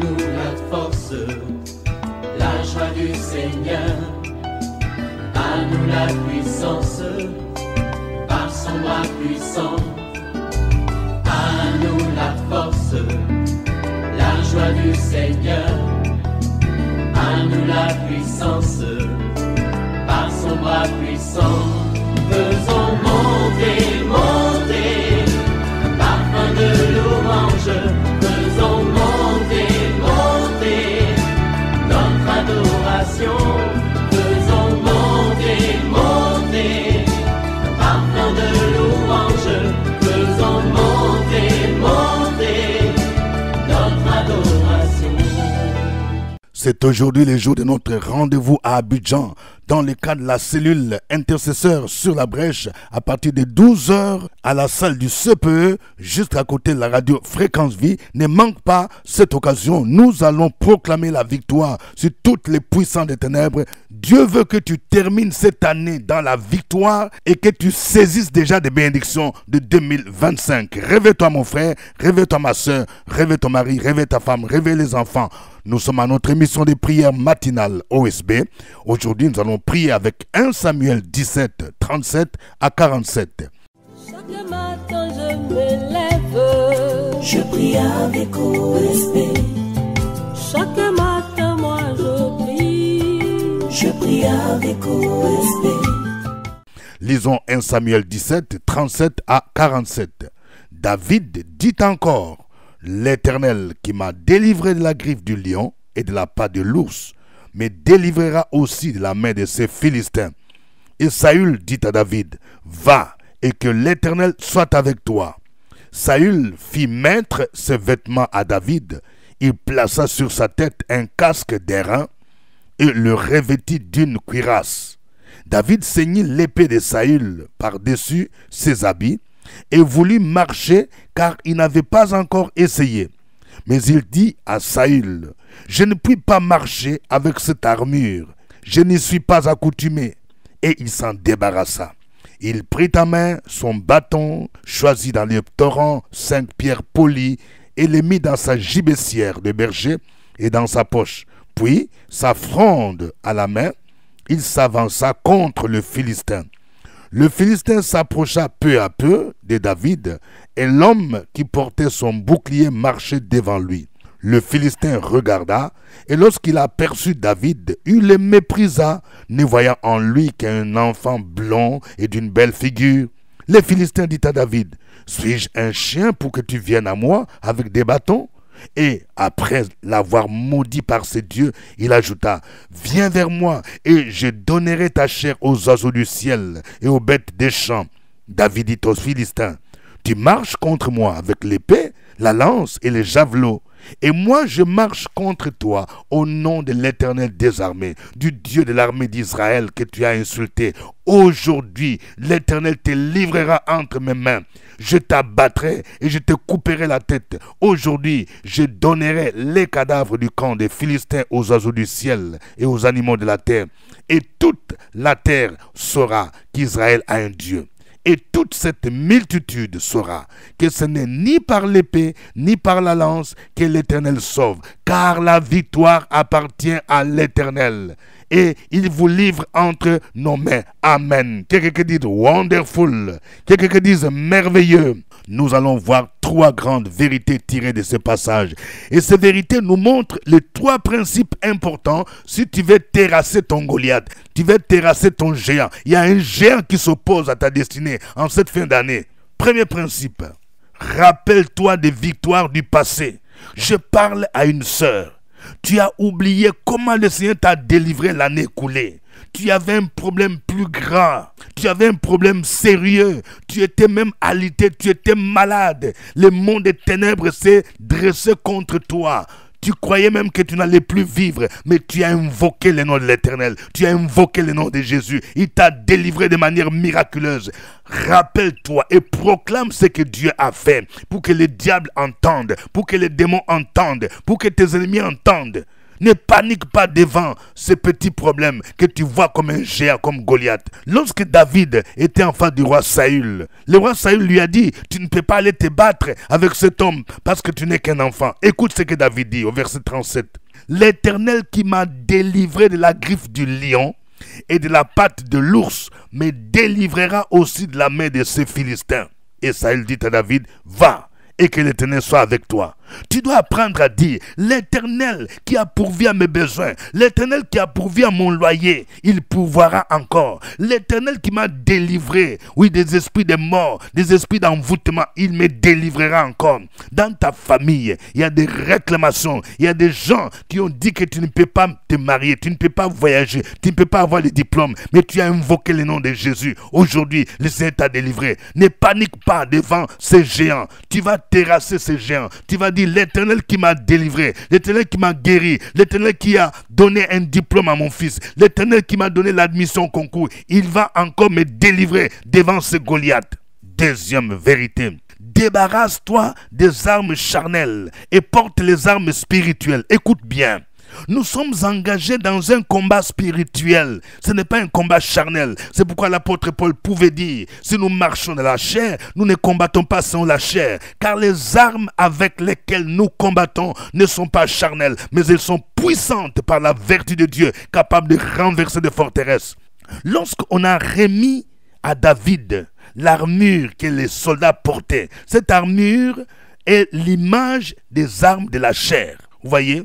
nous la force, la joie du Seigneur. À nous la puissance, par son bras puissant. À nous la force, la joie du Seigneur. À nous la puissance, par son bras puissant. Faisons monter, monter, parfum de louange. Faisons monter, monter, notre adoration. Faisons monter, monter, parfum de louange. Faisons monter, monter, notre adoration. C'est aujourd'hui le jour de notre rendez-vous à Abidjan, dans le cadre de la cellule intercesseur sur la brèche, à partir de 12 h à la salle du CPE, juste à côté de la radio Fréquence Vie. Ne manque pas cette occasion. Nous allons proclamer la victoire sur toutes les puissants des ténèbres. Dieu veut que tu termines cette année dans la victoire et que tu saisisses déjà des bénédictions de 2025. Réveille-toi mon frère, réveille-toi ma soeur, réveille ton mari, réveille ta femme, réveille les enfants. Nous sommes à notre émission de prière matinale OSB. Aujourd'hui, nous allons prier avec 1 Samuel 17, 37 à 47. Chaque matin je me lève, je prie avec OSB. Chaque matin moi je prie avec OSB. Lisons 1 Samuel 17, 37 à 47. David dit encore: l'Éternel qui m'a délivré de la griffe du lion et de la patte de l'ours me délivrera aussi de la main de ces Philistins. Et Saül dit à David: va, et que l'Éternel soit avec toi. Saül fit mettre ses vêtements à David. Il plaça sur sa tête un casque d'airain et le revêtit d'une cuirasse. David ceignit l'épée de Saül par-dessus ses habits et voulut marcher, car il n'avait pas encore essayé. Mais il dit à Saül: je ne puis pas marcher avec cette armure, je n'y suis pas accoutumé. Et il s'en débarrassa. Il prit à main son bâton, choisit dans les torrents 5 pierres polies, et les mit dans sa gibecière de berger et dans sa poche. Puis, sa fronde à la main, il s'avança contre le Philistin. Le Philistin s'approcha peu à peu de David, et l'homme qui portait son bouclier marchait devant lui. Le Philistin regarda, et lorsqu'il aperçut David, il le méprisa, ne voyant en lui qu'un enfant blond et d'une belle figure. Le Philistin dit à David: suis-je un chien pour que tu viennes à moi avec des bâtons? Et après l'avoir maudit par ses dieux, il ajouta: viens vers moi, et je donnerai ta chair aux oiseaux du ciel et aux bêtes des champs. David dit aux Philistins: tu marches contre moi avec l'épée, la lance et les javelots, et moi je marche contre toi au nom de l'Éternel des armées, du Dieu de l'armée d'Israël que tu as insulté. Aujourd'hui, l'Éternel te livrera entre mes mains. Je t'abattrai et je te couperai la tête. Aujourd'hui, je donnerai les cadavres du camp des Philistins aux oiseaux du ciel et aux animaux de la terre. Et toute la terre saura qu'Israël a un Dieu. Et toute cette multitude saura que ce n'est ni par l'épée, ni par la lance que l'Éternel sauve, car la victoire appartient à l'Éternel. Et il vous livre entre nos mains. Amen. Quelqu'un qui dit wonderful, quelqu'un qui dit merveilleux. Nous allons voir 3 grandes vérités tirées de ce passage. Et ces vérités nous montrent les 3 principes importants si tu veux terrasser ton Goliath, tu veux terrasser ton géant. Il y a un géant qui s'oppose à ta destinée en cette fin d'année. Premier principe, rappelle-toi des victoires du passé. Je parle à une sœur. Tu as oublié comment le Seigneur t'a délivré l'année écoulée. Tu avais un problème plus grand. Tu avais un problème sérieux. Tu étais même alité. Tu étais malade. Le monde des ténèbres s'est dressé contre toi. Tu croyais même que tu n'allais plus vivre, mais tu as invoqué le nom de l'Éternel. Tu as invoqué le nom de Jésus. Il t'a délivré de manière miraculeuse. Rappelle-toi et proclame ce que Dieu a fait pour que les diables entendent, pour que les démons entendent, pour que tes ennemis entendent. Ne panique pas devant ces petits problèmes que tu vois comme un géant, comme Goliath. Lorsque David était en face du roi Saül, le roi Saül lui a dit, tu ne peux pas aller te battre avec cet homme parce que tu n'es qu'un enfant. Écoute ce que David dit au verset 37. L'Éternel qui m'a délivré de la griffe du lion et de la patte de l'ours me délivrera aussi de la main de ces Philistins. Et Saül dit à David, va, et que l'Éternel soit avec toi. Tu dois apprendre à dire, l'Éternel qui a pourvu à mes besoins, l'Éternel qui a pourvu à mon loyer, il pourvoira encore. L'Éternel qui m'a délivré, oui, des esprits de mort, des esprits d'envoûtement, il me délivrera encore. Dans ta famille, il y a des réclamations, il y a des gens qui ont dit que tu ne peux pas te marier, tu ne peux pas voyager, tu ne peux pas avoir les diplômes, mais tu as invoqué le nom de Jésus. Aujourd'hui, le Seigneur t'a délivré. Ne panique pas devant ces géants. Tu vas terrasser ces géants. Tu vas dire, l'Éternel qui m'a délivré, l'Éternel qui m'a guéri, l'Éternel qui a donné un diplôme à mon fils, l'Éternel qui m'a donné l'admission au concours, il va encore me délivrer devant ce Goliath. Deuxième vérité, débarrasse-toi des armes charnelles et porte les armes spirituelles. Écoute bien. Nous sommes engagés dans un combat spirituel. Ce n'est pas un combat charnel. C'est pourquoi l'apôtre Paul pouvait dire, si nous marchons dans la chair, nous ne combattons pas selon la chair. Car les armes avec lesquelles nous combattons ne sont pas charnelles, mais elles sont puissantes par la vertu de Dieu, capables de renverser des forteresses. Lorsqu'on a remis à David l'armure que les soldats portaient, cette armure est l'image des armes de la chair. Vous voyez?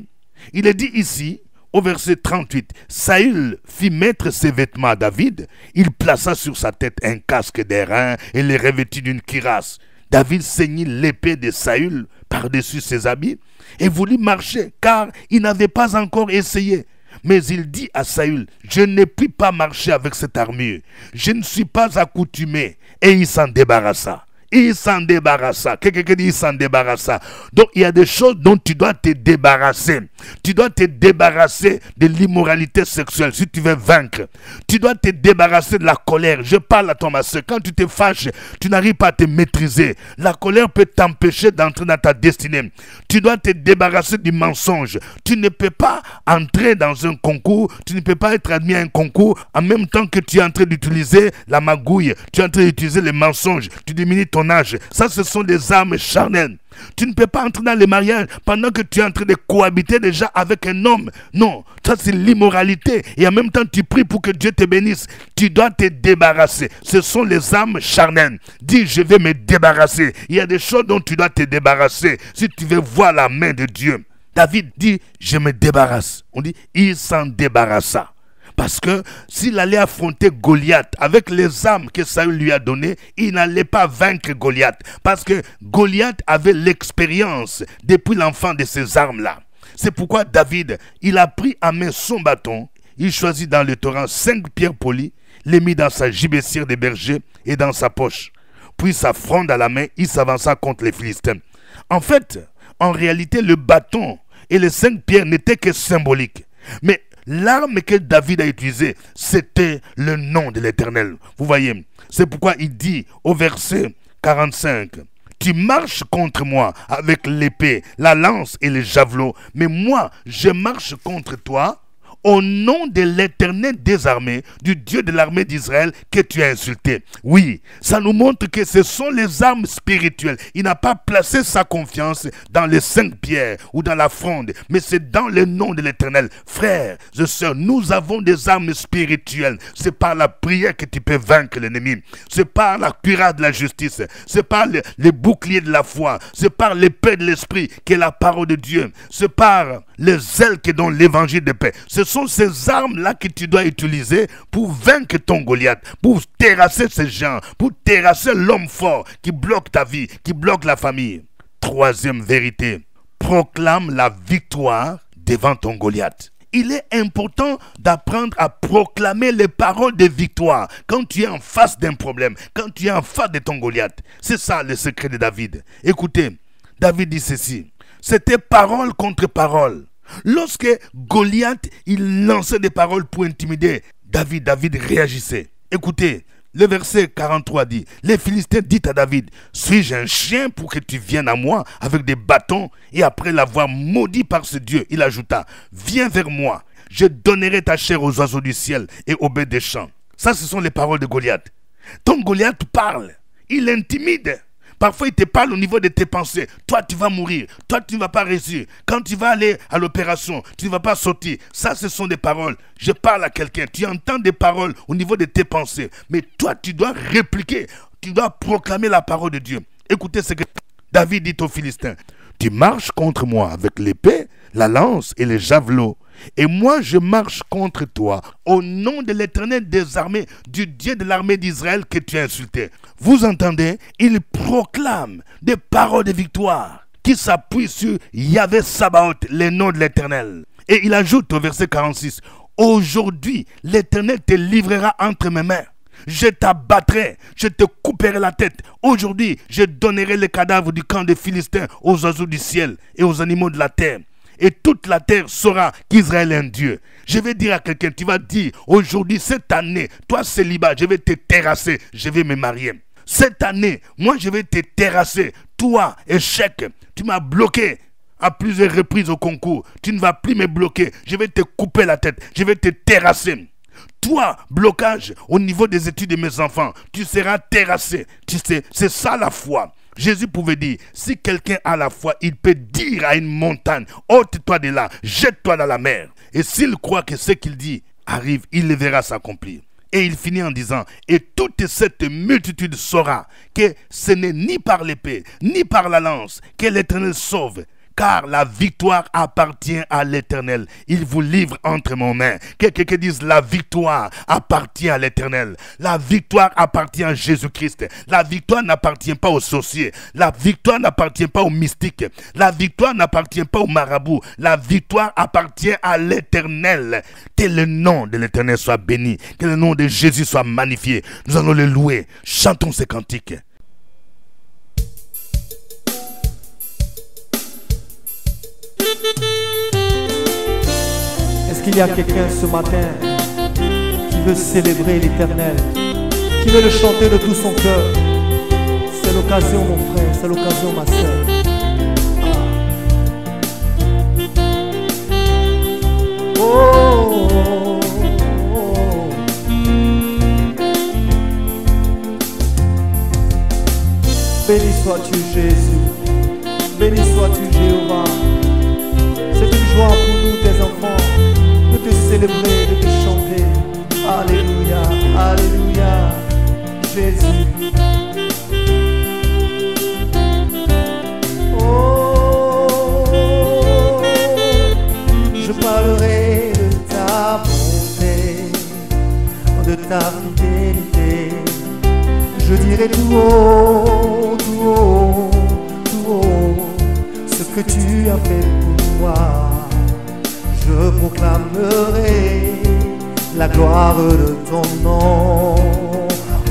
Il est dit ici, au verset 38, Saül fit mettre ses vêtements à David, il plaça sur sa tête un casque d'airain et les revêtit d'une cuirasse. David ceignit l'épée de Saül par-dessus ses habits et voulut marcher, car il n'avait pas encore essayé. Mais il dit à Saül, je ne puis pas marcher avec cette armure, je ne suis pas accoutumé. Et il s'en débarrassa. Il s'en débarrassa. Quelqu'un dit il s'en débarrassa. Donc il y a des choses dont tu dois te débarrasser. Tu dois te débarrasser de l'immoralité sexuelle si tu veux vaincre. Tu dois te débarrasser de la colère. Je parle à toi ma soeur. Quand tu te fâches, tu n'arrives pas à te maîtriser. La colère peut t'empêcher d'entrer dans ta destinée. Tu dois te débarrasser du mensonge. Tu ne peux pas entrer dans un concours. Tu ne peux pas être admis à un concours en même temps que tu es en train d'utiliser la magouille. Tu es en train d'utiliser les mensonges. Tu diminues ton âge. Ça, ce sont des armes charnelles. Tu ne peux pas entrer dans le mariage pendant que tu es en train de cohabiter déjà avec un homme. Non, ça c'est l'immoralité. Et en même temps, tu pries pour que Dieu te bénisse. Tu dois te débarrasser. Ce sont les armes charnelles. Dis, je vais me débarrasser. Il y a des choses dont tu dois te débarrasser si tu veux voir la main de Dieu. David dit, je me débarrasse. On dit, il s'en débarrassa. Parce que s'il allait affronter Goliath avec les armes que Saül lui a données, il n'allait pas vaincre Goliath. Parce que Goliath avait l'expérience depuis l'enfant de ces armes-là. C'est pourquoi David, il a pris à main son bâton, il choisit dans le torrent 5 pierres polies, les mit dans sa gibecière de berger et dans sa poche. Puis sa fronde à la main, il s'avança contre les Philistins. En fait, en réalité, le bâton et les 5 pierres n'étaient que symboliques. Mais l'arme que David a utilisée, c'était le nom de l'Éternel. Vous voyez, c'est pourquoi il dit au verset 45, « Tu marches contre moi avec l'épée, la lance et les javelots, mais moi, je marche contre toi au nom de l'Éternel des armées, du Dieu de l'armée d'Israël que tu as insulté. » Oui, ça nous montre que ce sont les armes spirituelles. Il n'a pas placé sa confiance dans les 5 pierres ou dans la fronde, mais c'est dans le nom de l'Éternel. Frères et sœurs, nous avons des armes spirituelles. C'est par la prière que tu peux vaincre l'ennemi. C'est par la cuirasse de la justice. C'est par les boucliers de la foi. C'est par l'épée de l'esprit qui est la parole de Dieu. C'est par les ailes qui donnent l'évangile de paix. Ce sont ces armes-là que tu dois utiliser pour vaincre ton Goliath, pour terrasser ces gens, pour terrasser l'homme fort qui bloque ta vie, qui bloque la famille. Troisième vérité, proclame la victoire devant ton Goliath. Il est important d'apprendre à proclamer les paroles de victoire quand tu es en face d'un problème, quand tu es en face de ton Goliath. C'est ça le secret de David. Écoutez, David dit ceci, c'était parole contre parole. Lorsque Goliath, il lançait des paroles pour intimider David, David réagissait. Écoutez, Le verset 43 dit, les Philistins disent à David, suis-je un chien pour que tu viennes à moi avec des bâtons? Et après l'avoir maudit par ce Dieu, il ajouta, viens vers moi, je donnerai ta chair aux oiseaux du ciel et aux bêtes des champs. Ça, ce sont les paroles de Goliath. Donc Goliath parle, il intimide. Parfois, il te parle au niveau de tes pensées. Toi, tu vas mourir. Toi, tu ne vas pas réussir. Quand tu vas aller à l'opération, tu ne vas pas sortir. Ça, ce sont des paroles. Je parle à quelqu'un. Tu entends des paroles au niveau de tes pensées. Mais toi, tu dois répliquer. Tu dois proclamer la parole de Dieu. Écoutez ce que David dit aux Philistins. Tu marches contre moi avec l'épée, la lance et les javelots. Et moi, je marche contre toi au nom de l'Éternel des armées, du Dieu de l'armée d'Israël que tu as insulté. Vous entendez? Il proclame des paroles de victoire qui s'appuient sur Yahvé Sabaoth, le nom de l'Éternel. Et il ajoute au verset 46, aujourd'hui, l'Éternel te livrera entre mes mains. Je t'abattrai, je te couperai la tête. Aujourd'hui, je donnerai les cadavres du camp des Philistins aux oiseaux du ciel et aux animaux de la terre. Et toute la terre saura qu'Israël est un Dieu. Je vais dire à quelqu'un, tu vas dire, aujourd'hui, cette année, toi célibat, je vais te terrasser, je vais me marier. Cette année, moi je vais te terrasser. Toi, échec, tu m'as bloqué à plusieurs reprises au concours. Tu ne vas plus me bloquer, je vais te couper la tête, je vais te terrasser. Toi, blocage au niveau des études de mes enfants, tu seras terrassé. Tu sais, c'est ça la foi. Jésus pouvait dire, si quelqu'un a la foi, il peut dire à une montagne, ôte-toi de là, jette-toi dans la mer. Et s'il croit que ce qu'il dit arrive, il le verra s'accomplir. Et il finit en disant, et toute cette multitude saura que ce n'est ni par l'épée, ni par la lance que l'Éternel sauve. Car la victoire appartient à l'Éternel. Il vous livre entre mes mains. Quelqu'un dise la victoire appartient à l'Éternel. La victoire appartient à Jésus-Christ. La victoire n'appartient pas aux sorciers. La victoire n'appartient pas aux mystiques. La victoire n'appartient pas aux marabouts. La victoire appartient à l'Éternel. Que le nom de l'Éternel soit béni. Que le nom de Jésus soit magnifié. Nous allons le louer. Chantons ces cantiques. Est-ce qu'il y a quelqu'un ce matin qui veut célébrer l'Éternel, qui veut le chanter de tout son cœur? C'est l'occasion, mon frère, c'est l'occasion, ma soeur. Oh, oh, oh. Béni sois-tu Jésus, béni sois-tu Jéhovah. C'est une joie pour nous, tes enfants, de te célébrer, de te chanter. Alléluia, alléluia, Jésus. Oh, je parlerai de ta bonté, de ta fidélité. Je dirai tout haut, tout haut, tout haut, ce que tu as fait pour moi. Je proclamerai la gloire de ton nom.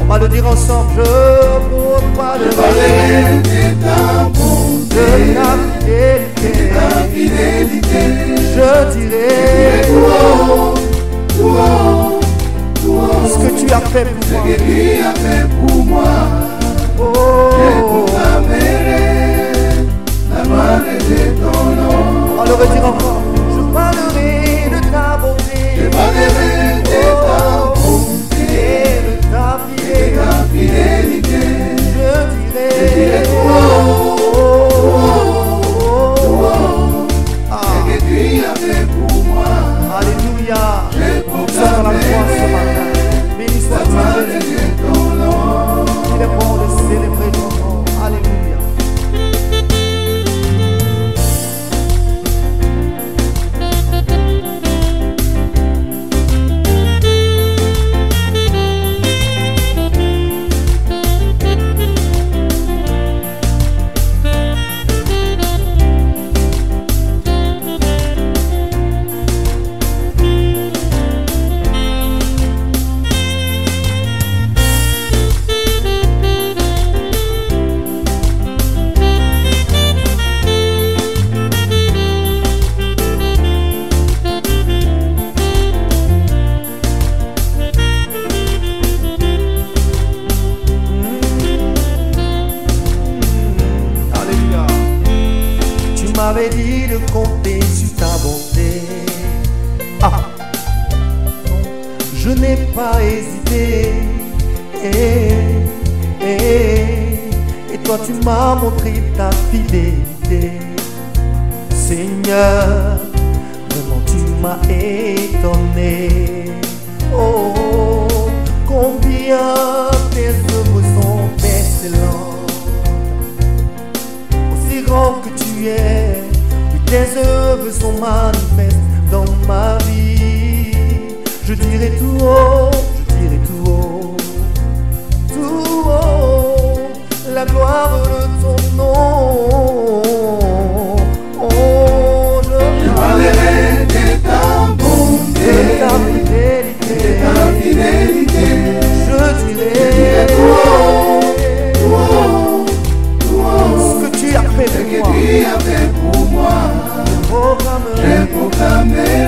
On va le dire ensemble. Je proclamerai de ta bonté, de ta fidélité. Je dirai tout haut, ce que tu as fait pour moi. Ce que tu as fait pour moi. Oh, je proclamerai la gloire de ton nom. On va le redire encore. Je parlerai de ta bonté. Je parlerai de ta bonté, de ta fidélité. Je dirai tout haut, choisi de compter sur ta bonté. Ah, je n'ai pas hésité. Et toi tu m'as montré ta fidélité. Seigneur, vraiment tu m'as étonné. Oh, combien tes œuvres sont excellentes. Aussi grand que tu es, oui, tes œuvres sont manifestes dans ma vie. Je dirai tout haut, je dirai tout haut, tout haut, la gloire de ton nom. Oh, je parlerai de ta bonté, de ta fidélité, de ta fidélité. Je dirai tout haut, ce que tu as fait ce que pour moi. tu as fait pour moi. Je proclamerai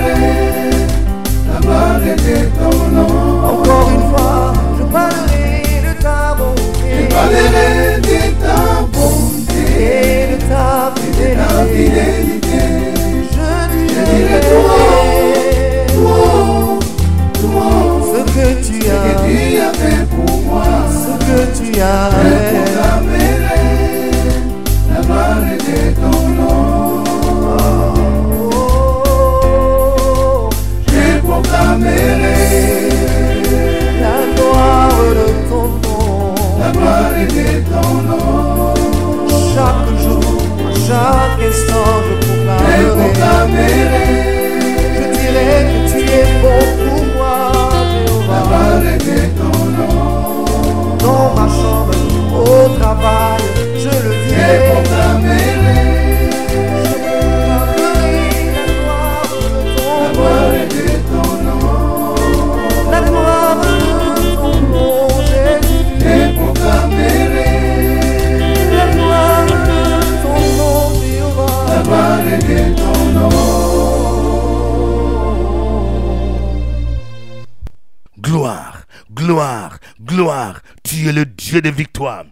la gloire de ton nom. Encore une fois, je parlerai de ta bonté, je parlerai de ta bonté et de ta fidélité. Je dirai tout haut, ce que tu as fait pour moi. Ce que tu as Je fait. proclamerai la gloire de ton nom. Je proclamerai La gloire de ton nom. la gloire de ton nom. Chaque jour, à chaque instant, je Je proclamerai Je dirai que tu es bon pour moi, la Jéhovah. gloire de ton nom. Dans ma chambre, au travail, je le Je dirai. proclamerai La gloire de ton nom. la gloire de ton nom. La gloire de ton nom, Jésus. Je proclamerai La gloire de ton nom, la Jéhovah. gloire de ton nom. Gloire, gloire, gloire, tu es le Dieu de victoire.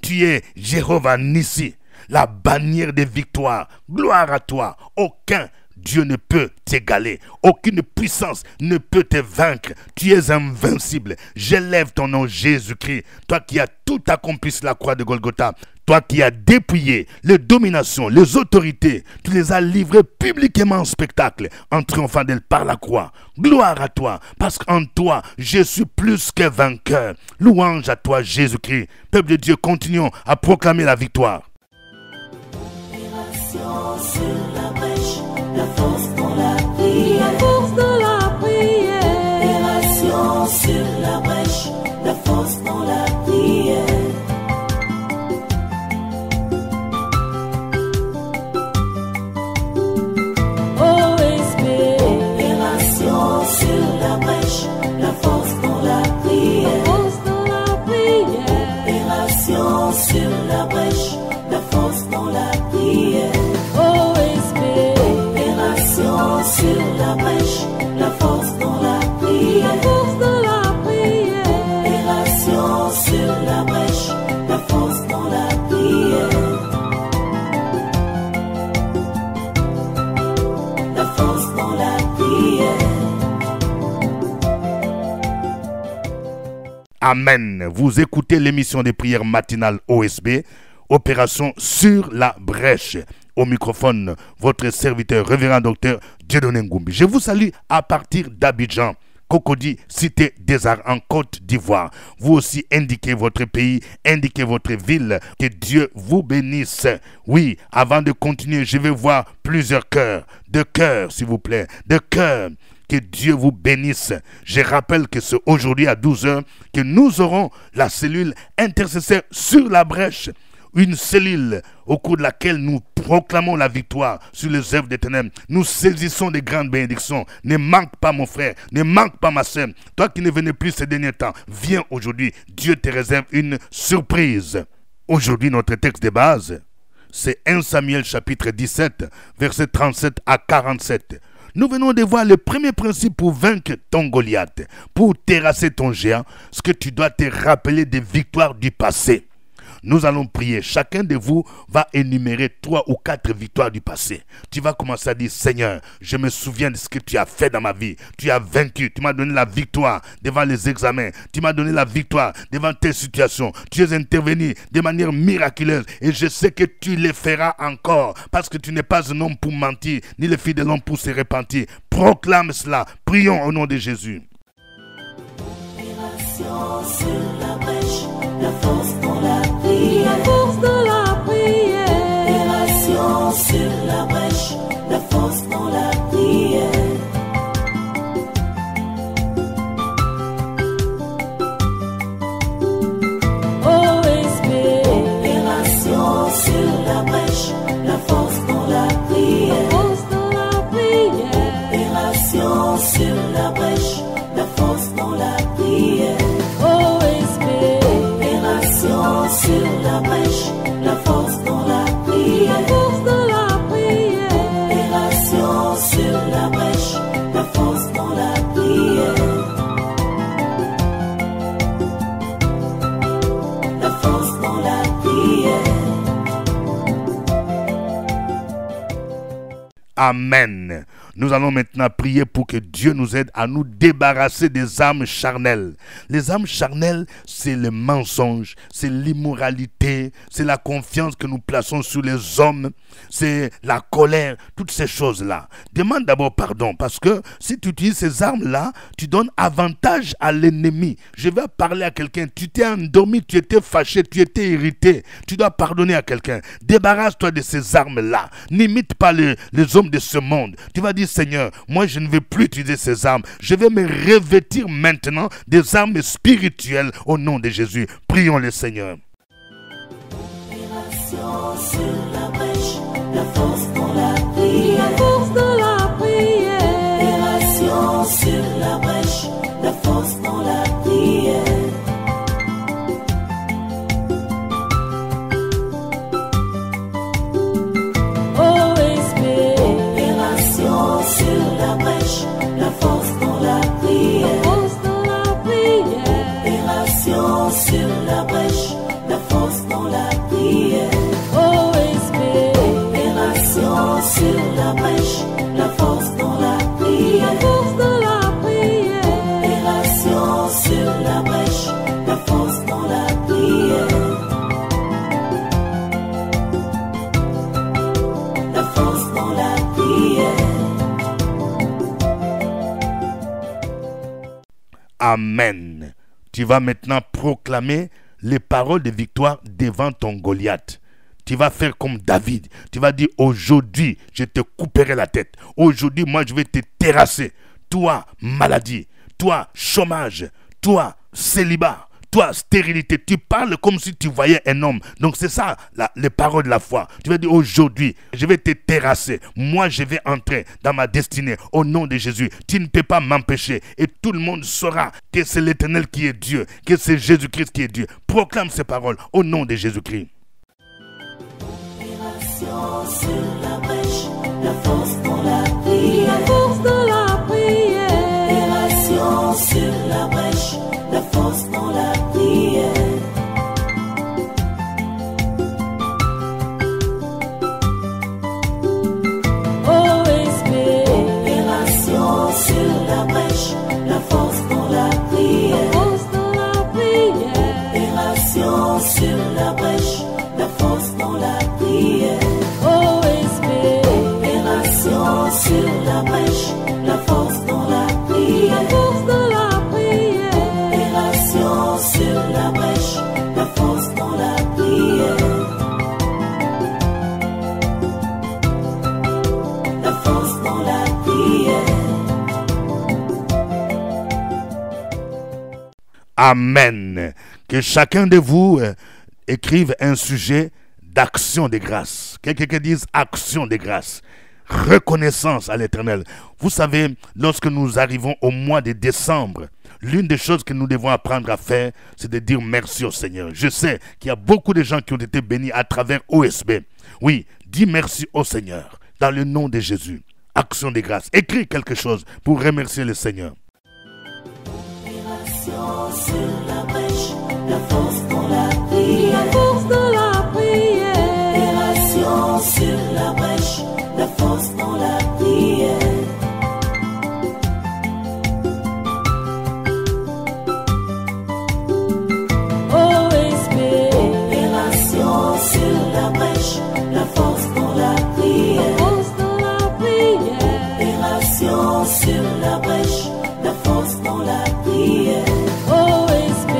Tu es Jéhovah Nissi, la bannière des victoires. Gloire à toi. Aucun Dieu ne peut t'égaler. Aucune puissance ne peut te vaincre. Tu es invincible. J'élève ton nom Jésus-Christ. Toi qui as tout accompli sur la croix de Golgotha. Toi qui as dépouillé les dominations, les autorités. Tu les as livrées publiquement en spectacle en triomphant d'elle par la croix. Gloire à toi, parce qu'en toi, je suis plus que vainqueur. Louange à toi Jésus-Christ. Peuple de Dieu, continuons à proclamer la victoire. Opération sur la brèche, la force dans la prière. La force dans la prière. Opération sur la brèche, la force dans la prière. OSB. Opération sur la brèche, la force dans la prière. La force dans la prière. Opération sur la brèche, la force dans la prière. OSB. Opération sur la brèche, la force dans la prière. La force dans la prière. Opération sur la brèche, la force dans la prière. La force dans la prière. Amen. Vous écoutez l'émission des prières matinales OSB, Opération sur la brèche. Au microphone, votre serviteur, révérend docteur Dieudonné Ngumbi. Je vous salue à partir d'Abidjan, Cocody, cité des Arts en Côte d'Ivoire. Vous aussi indiquez votre pays, indiquez votre ville. Que Dieu vous bénisse. Oui, avant de continuer, je vais voir plusieurs cœurs. De cœurs, s'il vous plaît. De cœurs. Que Dieu vous bénisse. Je rappelle que c'est aujourd'hui à 12h que nous aurons la cellule intercesseur sur la brèche. Une cellule au cours de laquelle nous proclamons la victoire sur les œuvres des ténèbres. Nous saisissons des grandes bénédictions. Ne manque pas mon frère, ne manque pas ma soeur. Toi qui ne venais plus ces derniers temps, viens aujourd'hui. Dieu te réserve une surprise. Aujourd'hui, notre texte de base, c'est 1 Samuel chapitre 17, versets 37 à 47. Nous venons de voir le premier principe pour vaincre ton Goliath, pour terrasser ton géant, ce que tu dois te rappeler des victoires du passé. nous allons prier. Chacun de vous va énumérer 3 ou 4 victoires du passé. Tu vas commencer à dire, Seigneur, je me souviens de ce que tu as fait dans ma vie. Tu as vaincu, tu m'as donné la victoire devant les examens. Tu m'as donné la victoire devant tes situations. Tu es intervenu de manière miraculeuse et je sais que tu le feras encore parce que tu n'es pas un homme pour mentir, ni le fils de l'homme pour se repentir. Proclame cela. Prions au nom de Jésus. Sur la brèche, la force dans la prière. La force dans la prière. Opération sur la brèche, la force dans la prière. OSB. Opération sur la brèche, la force dans la prière. La force dans la prière. Opération sur la brèche, la force dans la prière. OSB. Opération sur la brèche, la force dans la prière. La force dans la prière. Opération sur la brèche, la force dans la prière. La force dans la prière. Amen. Nous allons maintenant prier pour que Dieu nous aide à nous débarrasser des âmes charnelles. Les âmes charnelles, c'est le mensonge, c'est l'immoralité, c'est la confiance que nous plaçons sur les hommes, c'est la colère, toutes ces choses-là. Demande d'abord pardon parce que si tu utilises ces armes-là, tu donnes avantage à l'ennemi. Je vais parler à quelqu'un, tu t'es endormi, tu étais fâché, tu étais irrité, tu dois pardonner à quelqu'un. Débarrasse-toi de ces armes-là. N'imite pas les hommes de ce monde. Tu vas dire, Seigneur, moi je ne vais plus utiliser ces armes. Je vais me revêtir maintenant des armes spirituelles au nom de Jésus. Prions le Seigneur. Opération sur la brèche, la force dans la prière. La force dans la prière. Opération sur la brèche, la force dans la prière. OSB. Opération sur la brèche, la force dans la prière. La force dans la prière. Opération sur la brèche, la force dans la prière. OSB. Opération sur la brèche, la force dans la prière. La force dans la prière. Opération sur la brèche, la force dans la prière. La force dans la prière. Amen. Tu vas maintenant proclamer les paroles de victoire devant ton Goliath. Tu vas faire comme David. Tu vas dire, aujourd'hui, je te couperai la tête. Aujourd'hui, moi, je vais te terrasser. Toi, maladie. Toi, chômage. Toi, célibat. Toi, stérilité. Tu parles comme si tu voyais un homme. Donc, c'est ça, les paroles de la foi. Tu vas dire, aujourd'hui, je vais te terrasser. Moi, je vais entrer dans ma destinée au nom de Jésus. Tu ne peux pas m'empêcher. Et tout le monde saura que c'est l'Éternel qui est Dieu, que c'est Jésus-Christ qui est Dieu. Proclame ces paroles au nom de Jésus-Christ. Opération sur la brèche, la force dans la prière. La force dans la prière. Opération sur la brèche, la force dans la prière. OSB. Opération sur la brèche, la force dans la prière. La force dans la prière. Opération sur la brèche, la force dans la prière. OSB. Opération sur la brèche, la force dans la prière. La force dans la prière. Opération sur la brèche, la force dans la prière. La force dans la prière. Amen. Que chacun de vous écrive un sujet d'action de grâce. Quelqu'un qui dise action de grâce. Reconnaissance à l'Éternel. Vous savez, lorsque nous arrivons au mois de décembre, l'une des choses que nous devons apprendre à faire, c'est de dire merci au Seigneur. Je sais qu'il y a beaucoup de gens qui ont été bénis à travers OSB. Oui, dis merci au Seigneur dans le nom de Jésus. Action de grâce. Écris quelque chose pour remercier le Seigneur. Opération sur la brèche, la force dans la prière. La force dans dans la prière. OSB, Opération sur la brèche, la force dans la prière. force dans la prière. Opération sur la brèche, la force dans la prière. OSB,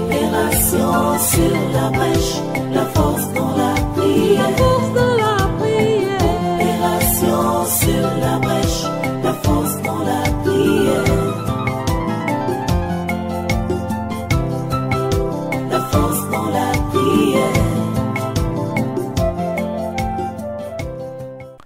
Opération sur la brèche, la force dans la prière. force dans la prière. Opération sur la brèche, la force dans la prière. La force dans la prière.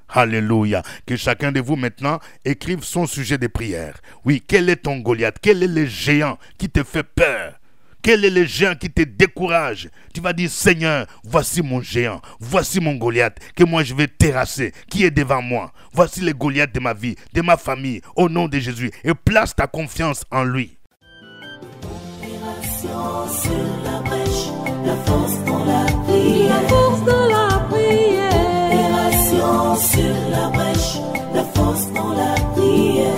Alléluia. Que chacun de vous maintenant écrive son sujet de prière. Oui, quel est ton Goliath? Quel est le géant qui te fait peur? Quel est le géant qui te décourage? Tu vas dire, Seigneur, voici mon géant, voici mon Goliath, que moi je vais terrasser, qui est devant moi. Voici le Goliath de ma vie, de ma famille, au nom de Jésus. Et place ta confiance en lui. Opération sur la brèche, la force dans la prière. Force dans la prière. Opération sur la brèche, la force dans la prière.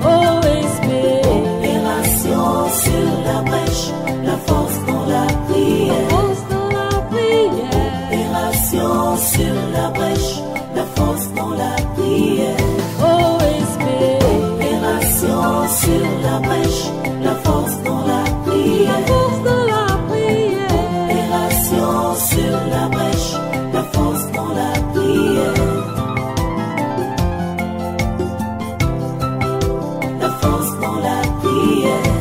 OSB, Opération sur la brèche, la force dans la prière. force dans la prière. Opération sur la brèche, la force dans la prière. OSB, Opération sur la brèche, la force dans la prière. force dans la prière. Opération sur la brèche, la force dans la prière. La force dans la prière.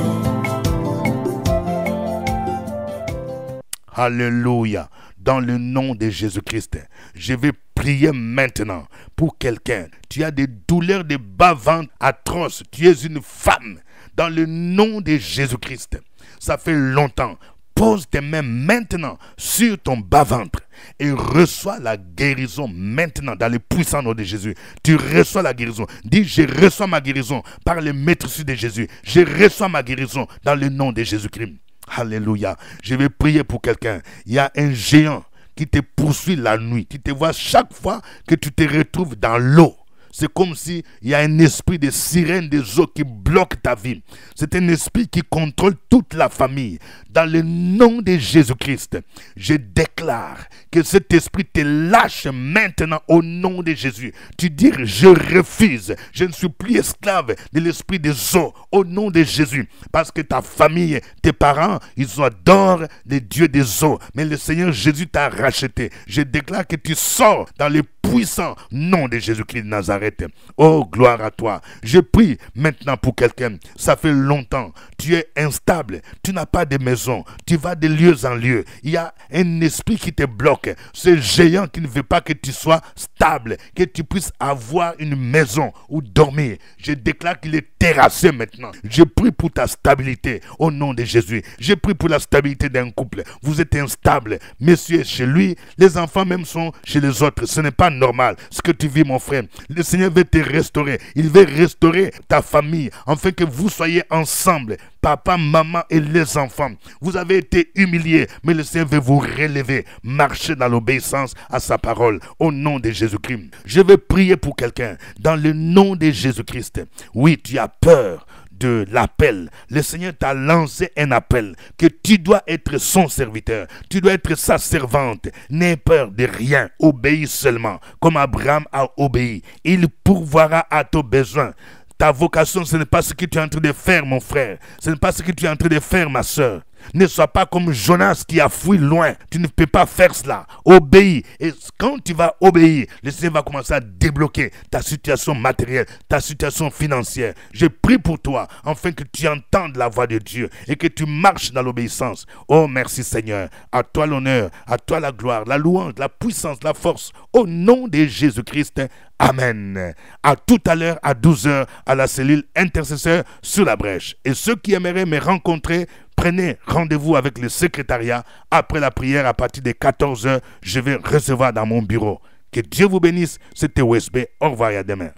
Alléluia. Dans le nom de Jésus-Christ, je vais prier maintenant pour quelqu'un. Tu as des douleurs de bas-ventre atroces. Tu es une femme. Dans le nom de Jésus-Christ, ça fait longtemps. Pose tes mains maintenant sur ton bas-ventre et reçois la guérison maintenant dans le puissant nom de Jésus. Tu reçois la guérison. Dis, je reçois ma guérison par le maîtrise de Jésus. Je reçois ma guérison dans le nom de Jésus-Christ. Alléluia. Je vais prier pour quelqu'un. Il y a un géant qui te poursuit la nuit, qui te voit chaque fois que tu te retrouves dans l'eau. C'est comme s'il y a un esprit de sirène des eaux qui bloque ta vie. C'est un esprit qui contrôle toute la famille. Dans le nom de Jésus-Christ, je déclare que cet esprit te lâche maintenant au nom de Jésus. Tu dis, je refuse. Je ne suis plus esclave de l'esprit des eaux au nom de Jésus. Parce que ta famille, tes parents, ils adorent les dieux des eaux. Mais le Seigneur Jésus t'a racheté. Je déclare que tu sors dans le puissant nom de Jésus-Christ de Nazareth. Oh, gloire à toi. Je prie maintenant pour quelqu'un. Ça fait longtemps. Tu es instable. Tu n'as pas de maison. Tu vas de lieu en lieu. Il y a un esprit qui te bloque. Ce géant qui ne veut pas que tu sois stable, que tu puisses avoir une maison où dormir. Je déclare qu'il est terrassé maintenant. Je prie pour ta stabilité au nom de Jésus. Je prie pour la stabilité d'un couple. Vous êtes instable. Monsieur est chez lui. Les enfants même sont chez les autres. Ce n'est pas normal ce que tu vis, mon frère. Le Seigneur veut te restaurer. Il veut restaurer ta famille afin que vous soyez ensemble. Papa, maman et les enfants. Vous avez été humiliés, mais le Seigneur veut vous relever. Marchez dans l'obéissance à sa parole au nom de Jésus-Christ. Je vais prier pour quelqu'un dans le nom de Jésus-Christ. Oui, tu as peur de l'appel. Le Seigneur t'a lancé un appel que tu dois être son serviteur. Tu dois être sa servante. N'aie peur de rien. Obéis seulement comme Abraham a obéi. Il pourvoira à ton besoin. Ta vocation, ce n'est pas ce que tu es en train de faire, mon frère. Ce n'est pas ce que tu es en train de faire, ma soeur. Ne sois pas comme Jonas qui a fui loin. Tu ne peux pas faire cela. Obéis. Et quand tu vas obéir, le Seigneur va commencer à débloquer ta situation matérielle, ta situation financière. Je prie pour toi, afin que tu entendes la voix de Dieu et que tu marches dans l'obéissance. Oh, merci Seigneur. À toi l'honneur, à toi la gloire, la louange, la puissance, la force. Au nom de Jésus-Christ. Amen. À tout à l'heure, à 12h, à la cellule intercesseur sur la brèche. Et ceux qui aimeraient me rencontrer, prenez rendez-vous avec le secrétariat. Après la prière, à partir de 14h, je vais recevoir dans mon bureau. Que Dieu vous bénisse. C'était OSB. Au revoir et à demain.